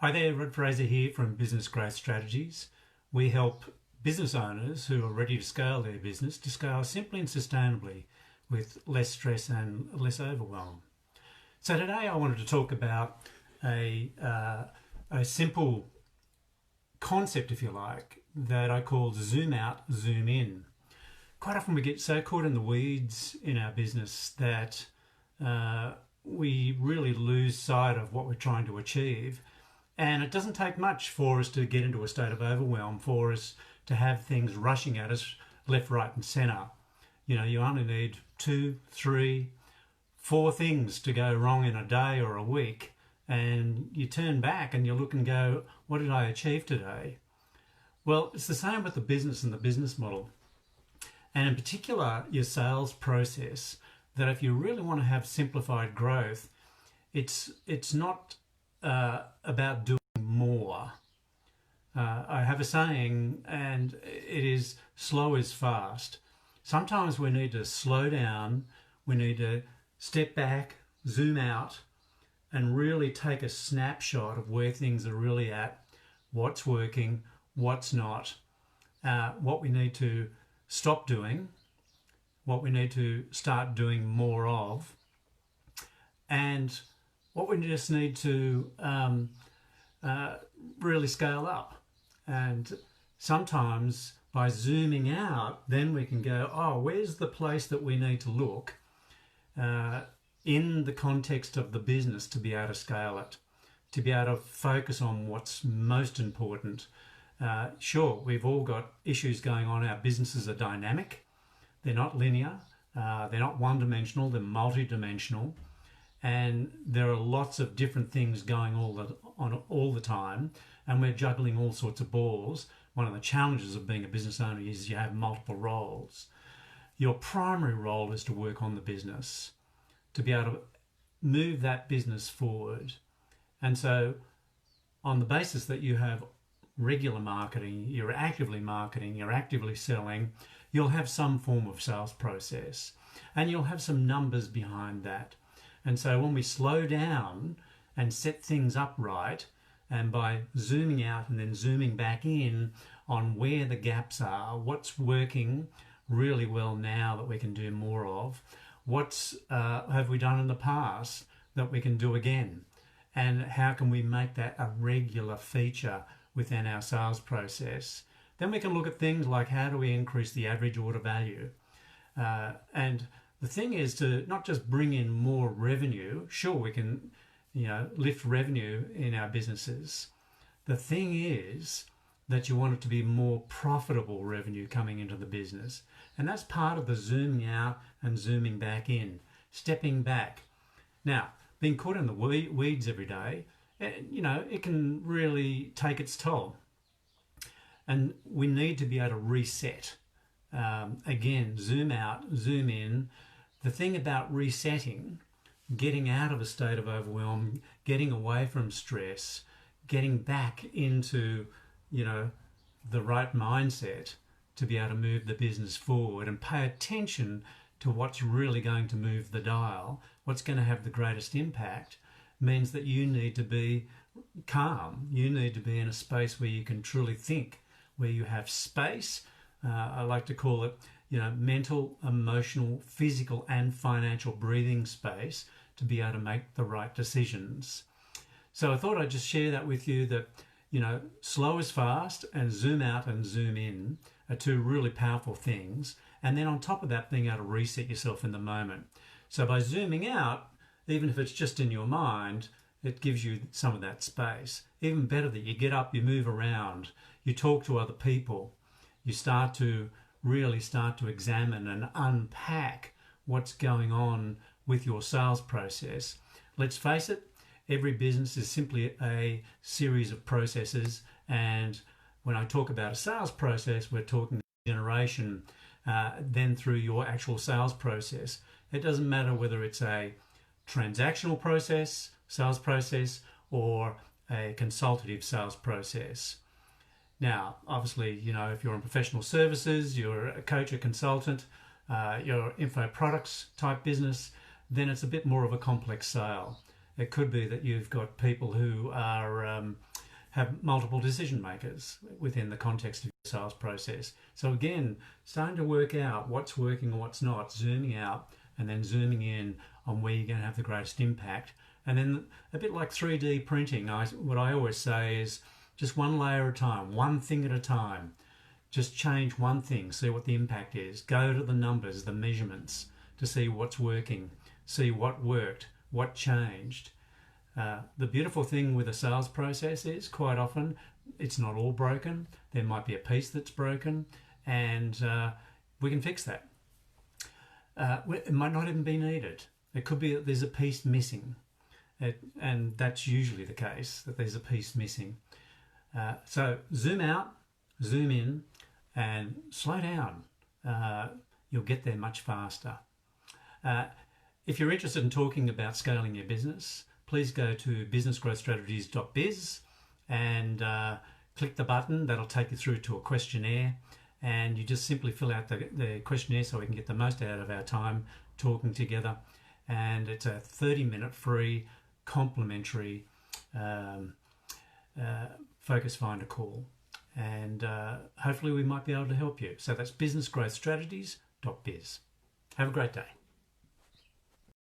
Hi there, Rod Fraser here from Business Growth Strategies. We help business owners who are ready to scale their business to scale simply and sustainably with less stress and less overwhelm. So today I wanted to talk about a simple concept, if you like, that I call zoom out, zoom in. Quite often we get so caught in the weeds in our business that we really lose sight of what we're trying to achieve. And it doesn't take much for us to get into a state of overwhelm, for us to have things rushing at us left, right, and centre. You know, you only need 2, 3, 4 things to go wrong in a day or a week, and you turn back and you look and go, what did I achieve today? Well, it's the same with the business and the business model. And in particular, your sales process, that if you really want to have simplified growth, it's not about doing more. I have a saying, and it is slow is fast. Sometimes we need to slow down, we need to step back, zoom out, and really take a snapshot of where things are really at, what's working, what's not, what we need to stop doing, what we need to start doing more of, and what we just need to really scale up. And sometimes by zooming out, then we can go, oh, where's the place that we need to look in the context of the business to be able to scale it, to be able to focus on what's most important. Sure, we've all got issues going on. Our businesses are dynamic. They're not linear. They're not one-dimensional. They're multi-dimensional. And there are lots of different things going on all the time, and we're juggling all sorts of balls. One of the challenges of being a business owner is you have multiple roles. Your primary role is to work on the business, to be able to move that business forward. And so on the basis that you have regular marketing, you're actively selling, you'll have some form of sales process, and you'll have some numbers behind that. And so when we slow down and set things up right, and by zooming out and then zooming back in on where the gaps are, what's working really well now that we can do more of, what's have we done in the past that we can do again, and how can we make that a regular feature within our sales process. Then we can look at things like how do we increase the average order value. And the thing is to not just bring in more revenue. Sure, we can, lift revenue in our businesses. The thing is that you want it to be more profitable revenue coming into the business. And that's part of the zooming out and zooming back in, stepping back. Now, being caught in the weeds every day, it can really take its toll. And we need to be able to reset. Again, zoom out, zoom in. The thing about resetting, getting out of a state of overwhelm, getting away from stress, getting back into, the right mindset to be able to move the business forward and pay attention to what's really going to move the dial, what's going to have the greatest impact, means that you need to be calm. You need to be in a space where you can truly think, where you have space. I like to call it, mental, emotional, physical, and financial breathing space to be able to make the right decisions. So I thought I'd just share that with you that, slow is fast and zoom out and zoom in are two really powerful things. And then on top of that, being able to reset yourself in the moment. So by zooming out, even if it's just in your mind, it gives you some of that space. Even better that you get up, you move around, you talk to other people, you start to examine and unpack what's going on with your sales process. Let's face it, every business is simply a series of processes, and when I talk about a sales process, we're talking generation, then through your actual sales process. It doesn't matter whether it's a transactional process, sales process, or a consultative sales process. Now, obviously, if you're in professional services, you're a coach, a consultant, you're info products type business, then it's a bit more of a complex sale. It could be that you've got people who are have multiple decision makers within the context of your sales process. So again, starting to work out what's working and what's not, zooming out and then zooming in on where you're going to have the greatest impact. And then a bit like 3D printing, what I always say is just one layer at a time, one thing at a time. Just change one thing, see what the impact is. Go to the numbers, the measurements, to see what's working, see what worked, what changed. The beautiful thing with a sales process is quite often it's not all broken. There might be a piece that's broken, and we can fix that. It might not even be needed. It could be that there's a piece missing, and that's usually the case, that there's a piece missing. So zoom out, zoom in, and slow down. You'll get there much faster. If you're interested in talking about scaling your business, please go to businessgrowthstrategies.biz and click the button. That'll take you through to a questionnaire, and you just simply fill out the questionnaire so we can get the most out of our time talking together. And it's a 30-minute free complimentary focus finder call, and hopefully we might be able to help you. So that's businessgrowthstrategies.biz. Have a great day.